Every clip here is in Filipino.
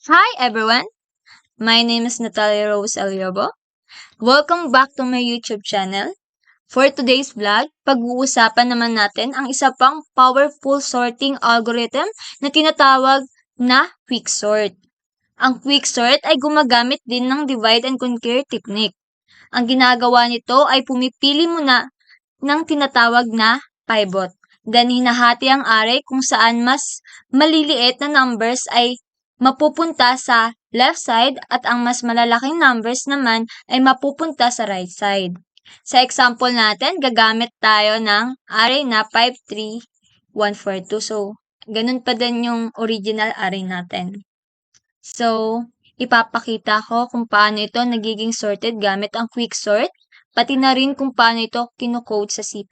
Hi everyone, my name is Natalia Rose Aliobo. Welcome back to my YouTube channel. For today's vlog, pag-uusapan naman natin ang isa pang powerful sorting algorithm na tinatawag na quicksort. Ang quicksort ay gumagamit din ng divide and conquer technique. Ang ginagawa nito ay pumipili muna ng tinatawag na pivot. Then hinahati ang array kung saan mas maliliit na numbers ay mapupunta sa left side at ang mas malalaking numbers naman ay mapupunta sa right side. Sa example natin, gagamit tayo ng array na 5, 3, 1, 4, 2. So, ganun pa din yung original array natin. So, ipapakita ko kung paano ito nagiging sorted gamit ang quicksort, pati na rin kung paano ito kinocode sa C++.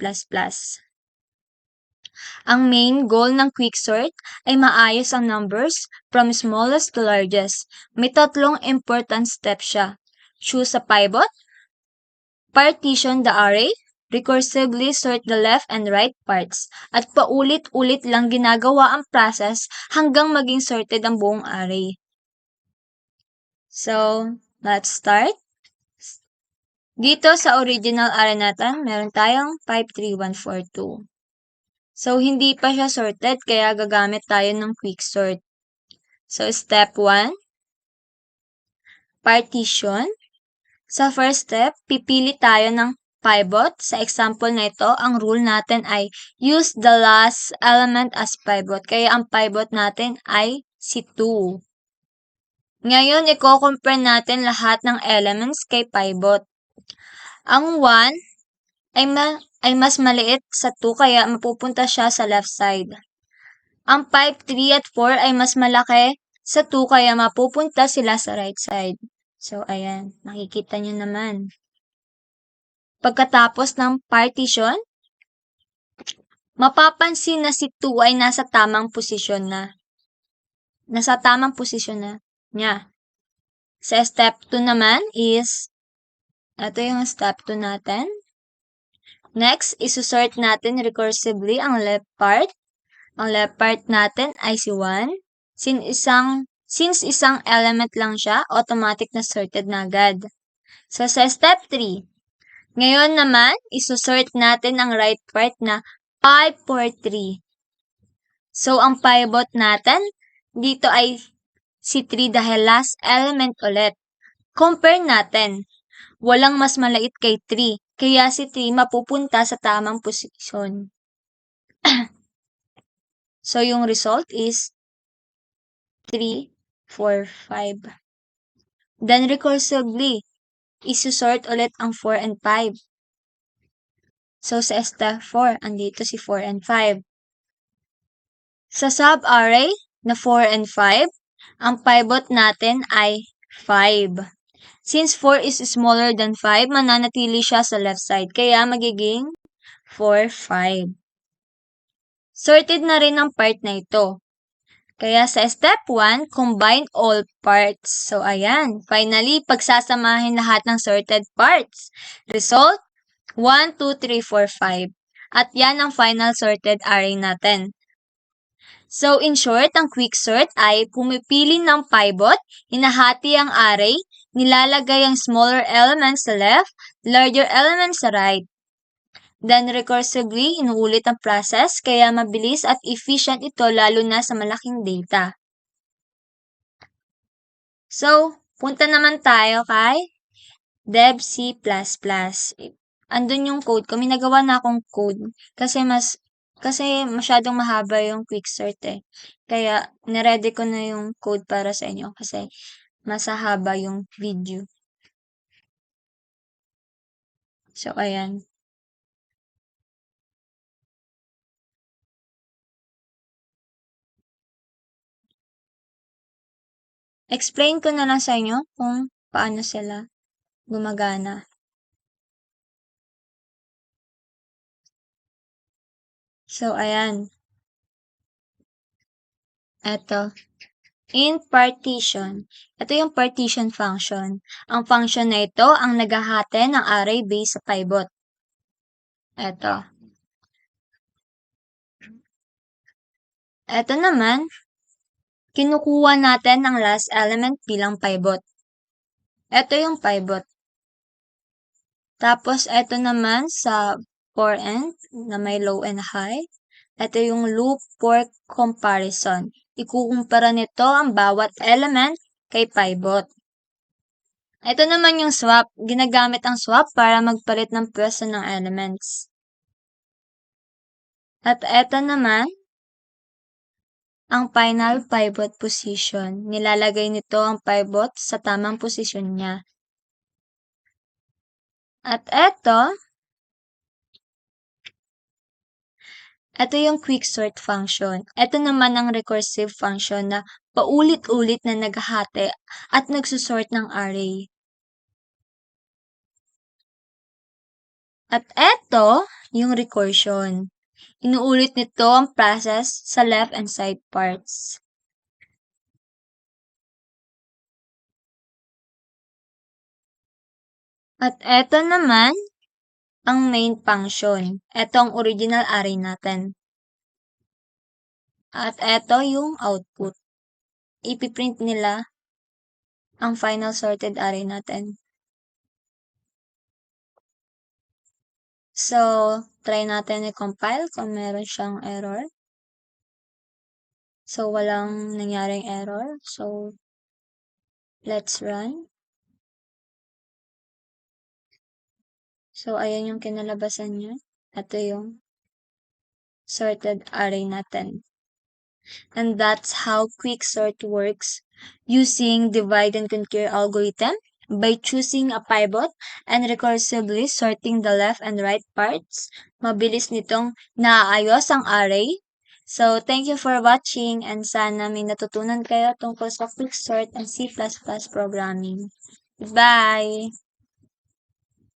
Ang main goal ng quicksort ay maayos ang numbers from smallest to largest. May tatlong important steps siya. Choose a pivot, partition the array, recursively sort the left and right parts, at paulit-ulit lang ginagawa ang process hanggang maging sorted ang buong array. So, let's start. Dito sa original array natin, meron tayong 5, 3, 1, 4, 2. So, hindi pa siya sorted, kaya gagamit tayo ng quicksort. So, step 1, partition. Sa first step, pipili tayo ng pivot. Sa example na ito, ang rule natin ay use the last element as pivot. Kaya ang pivot natin ay si 2. Ngayon, i-compare natin lahat ng elements kay pivot. Ang 1 ay mas maliit sa 2 kaya mapupunta siya sa left side. Ang 5, 3 at 4 ay mas malaki sa 2 kaya mapupunta sila sa right side. So, ayan. Nakikita nyo naman. Pagkatapos ng partition, mapapansin na si 2 ay nasa tamang posisyon na. Nasa tamang posisyon na niya. Sa step 2 naman is, ito yung step 2 natin. Next, isusort natin recursively ang left part. Ang left part natin ay si 1. Since isang element lang siya, automatic na sorted na agad. So, sa step 3, ngayon naman, isusort natin ang right part na 5, 4, 3. So, ang pivot natin, dito ay si 3 dahil last element ulit. Compare natin. Walang mas malait kay 3, kaya si 3 mapupunta sa tamang posisyon. So, yung result is 3, 4, 5. Then, recursively, isusort ulit ang 4 and 5. So, sa step 4, andito si 4 and 5. Sa sub-array na 4 and 5, ang pivot natin ay 5. Since 4 is smaller than 5, mananatili siya sa left side, kaya magiging 4, 5. Sorted na rin ang part na ito. Kaya sa step 1, combine all parts. So, ayan. Finally, pagsasamahin lahat ng sorted parts. Result, 1, 2, 3, 4, 5. At yan ang final sorted array natin. So, in short, ang quicksort ay pumipili ng pivot, hinahati ang array, nilalagay ang smaller elements sa left, larger elements sa right. Then, recursively, inuulit ang process, kaya mabilis at efficient ito lalo na sa malaking data. So, punta naman tayo kay Dev C++. Andun yung code ko. May nagawa na akong code kasi masyadong mahaba yung quicksort eh. Kaya, niready ko na yung code para sa inyo kasi mas haba yung video. So, ayan. Explain ko na lang sa inyo kung paano sila gumagana. So, ayan. Eto. In partition. Ito yung partition function. Ang function na ito ang naghahati ng array based sa pivot. Eto. Eto naman, Kinukuha natin ang last element bilang pivot. Ito yung pivot. Tapos, ito naman sa for and na may low and high. Ito yung loop for comparison. Ikukumpara nito ang bawat element kay pivot. Ito naman yung swap. Ginagamit ang swap para magpalit ng pwesto ng elements. At ito naman, ang final pivot position. Nilalagay nito ang pivot sa tamang posisyon niya. At ito yung quicksort function. Ito naman ang recursive function na paulit-ulit na naghahati at nagsusort ng array. At ito yung recursion. Inuulit nito ang process sa left and side parts. At ito naman ang main function. Ito ang original array natin. At ito yung output. Ipiprint nila ang final sorted array natin. So, try natin i-compile kung meron siyang error. So, walang nangyaring error. So, let's run. So, ayan yung kinalabasan niya. Ito yung sorted array natin. And that's how quicksort works using divide and conquer algorithm by choosing a pivot and recursively sorting the left and right parts. Mabilis nitong naayos ang array. So, thank you for watching and sana may natutunan kayo tungkol sa quicksort and C++ programming. Goodbye!